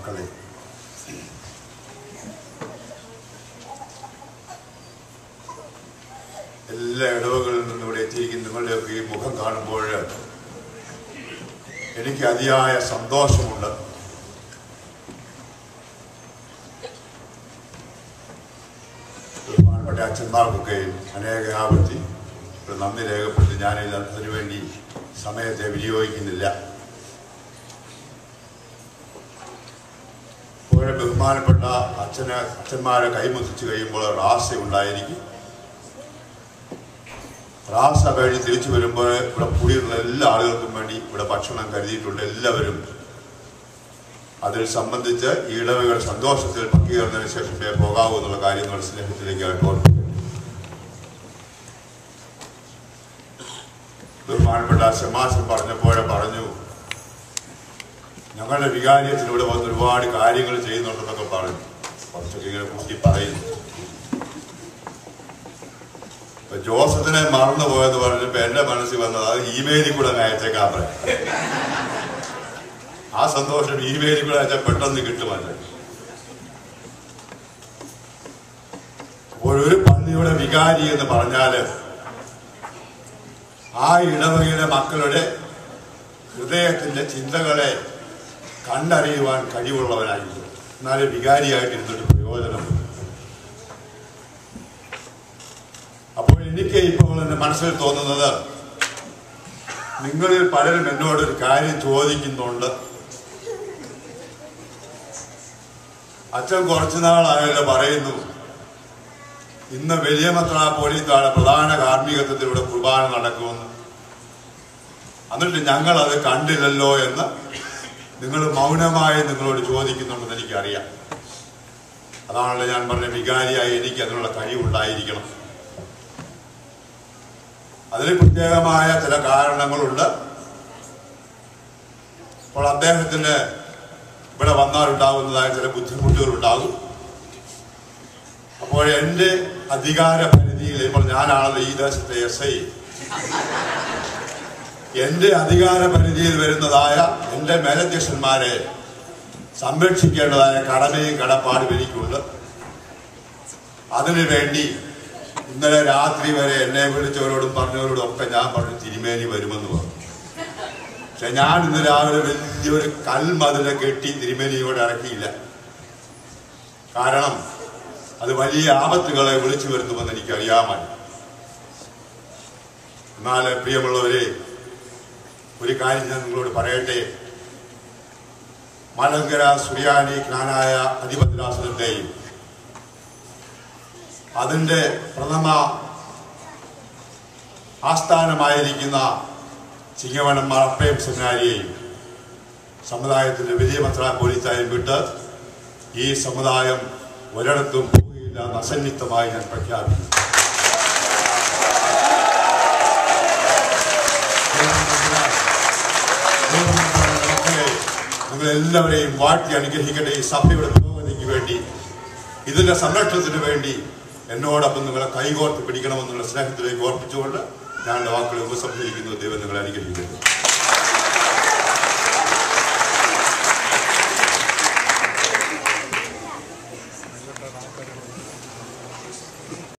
മക്കളെ, എല്ലാ ഇടവകളിൽ നിന്നും ഇവിടെ എത്തിയിരിക്കുന്ന നിങ്ങളുടെയൊക്കെ ഈ മുഖം കാണുമ്പോൾ എനിക്ക് അതിയായ സന്തോഷമുണ്ട്. ബഹുമാനപ്പെട്ട അച്ഛന്മാർക്കൊക്കെ അനേക ആവർത്തി ഒരു നന്ദി രേഖപ്പെടുത്തി ഞാനിത് അതിനുവേണ്ടി സമയത്തെ വിനിയോഗിക്കുന്നില്ല. ഇപ്പോഴും ബഹുമാനപ്പെട്ട അച്ഛന്മാരെ കൈമുത്തിച്ച് കഴിയുമ്പോൾ റാസ ഉണ്ടായിരിക്കും. റാസ കഴിഞ്ഞ് തിരിച്ചു വരുമ്പോൾ ഇവിടെ കൂടിയുള്ള എല്ലാ ആളുകൾക്കും വേണ്ടി ഇവിടെ ഭക്ഷണം കരുതിയിട്ടുണ്ട്. എല്ലാവരും അതിൽ സംബന്ധിച്ച് ഈ ഇടവകൾ സന്തോഷത്തിൽ പങ്കുചേർന്നതിന് ശേഷമേ പോകാവൂ എന്നുള്ള കാര്യം നമ്മുടെ സ്നേഹത്തിലേക്കായിട്ട് ഓർമ്മിക്കുന്നു. ബഹുമാനപ്പെട്ട ശമാസം പറഞ്ഞപ്പോഴേ പറഞ്ഞു, ഞങ്ങളുടെ വികാരിയത്തിലൂടെ വന്ന് ഒരുപാട് കാര്യങ്ങൾ ചെയ്യുന്നുണ്ടെന്നൊക്കെ പറഞ്ഞു. കുറച്ചൊക്കെ ഇങ്ങനെ കൂട്ടി പറയുന്നു. ഇപ്പൊ ജോസഫിനെ മറന്നുപോയെന്ന് പറഞ്ഞപ്പോ എന്റെ മനസ്സിൽ വന്നത് അത് ഇമെയിലിൽ കൂടെ അയച്ചേക്കാൻ പറയാം. ആ സന്തോഷം ഇമെയിലിൽ കൂടെ അയച്ചാൽ പെട്ടെന്ന് കിട്ടുമല്ലോ. ഒരു പള്ളിയുടെ വികാരി എന്ന് പറഞ്ഞാല് ആ ഇടവകയിലെ മക്കളുടെ ഹൃദയത്തിന്റെ ചിന്തകളെ കണ്ടറിയുവാൻ കഴിവുള്ളവനായിരിക്കും. എന്നാലും വികാരിയായിട്ടിരുന്നിട്ട് പ്രയോജനം. അപ്പോൾ എനിക്ക് ഇപ്പോൾ എന്റെ മനസ്സിൽ തോന്നുന്നത്, നിങ്ങളിൽ പലരും എന്നോടൊരു കാര്യം ചോദിക്കുന്നുണ്ട്. അച്ഛൻ കുറച്ചു നാളായല്ലോ പറയുന്നു, ഇന്ന് വലിയ മെത്രാപ്പോലീത്താണ് പ്രധാന കാർമ്മികത്വത്തിലൂടെ കുർബാന നടക്കുമെന്ന്. എന്നിട്ട് ഞങ്ങൾ അത് കണ്ടില്ലല്ലോ എന്ന് നിങ്ങൾ മൗനമായി നിങ്ങളോട് ചോദിക്കുന്നുണ്ടെന്ന് എനിക്കറിയാം. അതാണല്ലോ ഞാൻ പറഞ്ഞ വികാരിയായി എനിക്ക് അതിനുള്ള കഴിവുണ്ടായിരിക്കണം. അതിന് പ്രത്യേകമായ ചില കാരണങ്ങളുണ്ട്. അപ്പോൾ അദ്ദേഹത്തിന് ഇവിടെ വന്നാലുണ്ടാകുന്നതായ ചില ബുദ്ധിമുട്ടുകൾ ഉണ്ടാകും. അപ്പോൾ എൻ്റെ അധികാര പരിധിയിൽ, ഇപ്പോൾ ഞാനാണല്ലോ ഈ ദേശത്തെ SI, എൻ്റെ അധികാര പരിധിയിൽ വരുന്നതായ എൻ്റെ മേലധ്യക്ഷന്മാരെ സംരക്ഷിക്കേണ്ടതായ കടമയും കടപ്പാടും എനിക്കുണ്ട്. അതിനുവേണ്ടി ഇന്നലെ രാത്രി വരെ എന്നെ വിളിച്ചവരോടും പറഞ്ഞവരോടും ഒക്കെ ഞാൻ പറഞ്ഞു തിരുമേനി വരുമെന്ന് പറഞ്ഞു. പക്ഷെ ഞാൻ ഇന്ന് രാവിലെ വലിയൊരു കൽമതില കെട്ടി തിരുമേനിയോട് ഇറക്കിയില്ല. കാരണം അത് വലിയ ആപത്തുകളെ വിളിച്ചു വരുത്തുമെന്ന് എനിക്കറിയാമല്ലോ. എന്നാൽ പ്രിയമുള്ളവരെ, ഒരു കാര്യം ഞാൻ നിങ്ങളോട് പറയട്ടെ. മലങ്കര സുറിയാനി ജ്ഞാനായ അധിപതിരാസനത്തെയും അതിൻ്റെ പ്രഥമ ആസ്ഥാനമായിരിക്കുന്ന ചിങ്ങവനം മാർപ്പയും സെമിനാരിയെയും സമുദായത്തിന്റെ വലിയ മെത്രാപ്പോലീത്തായും വിട്ട് ഈ സമുദായം ഒരിടത്തും പോവുകയില്ല എന്ന് അസന്നിഗ്ധമായി ഞാൻ പ്രഖ്യാപിക്കുന്നു. നിങ്ങളെല്ലാവരെയും വാഴ്ത്തി അനുഗ്രഹിക്കട്ടെ. ഈ സഭയുടെ പുരോഗതിക്ക് വേണ്ടി, ഇതിന്റെ സംരക്ഷണത്തിന് വേണ്ടി എന്നോടൊപ്പം നിങ്ങളെ കൈകോർത്ത് പിടിക്കണമെന്നുള്ള സ്നേഹത്തിലേക്ക് ഓർപ്പിച്ചുകൊണ്ട് ഞാൻ വാക്കുകളെ ഉപസംഹരിക്കുന്നു. ദൈവം നിങ്ങളെ അനുഗ്രഹിക്കട്ടെ.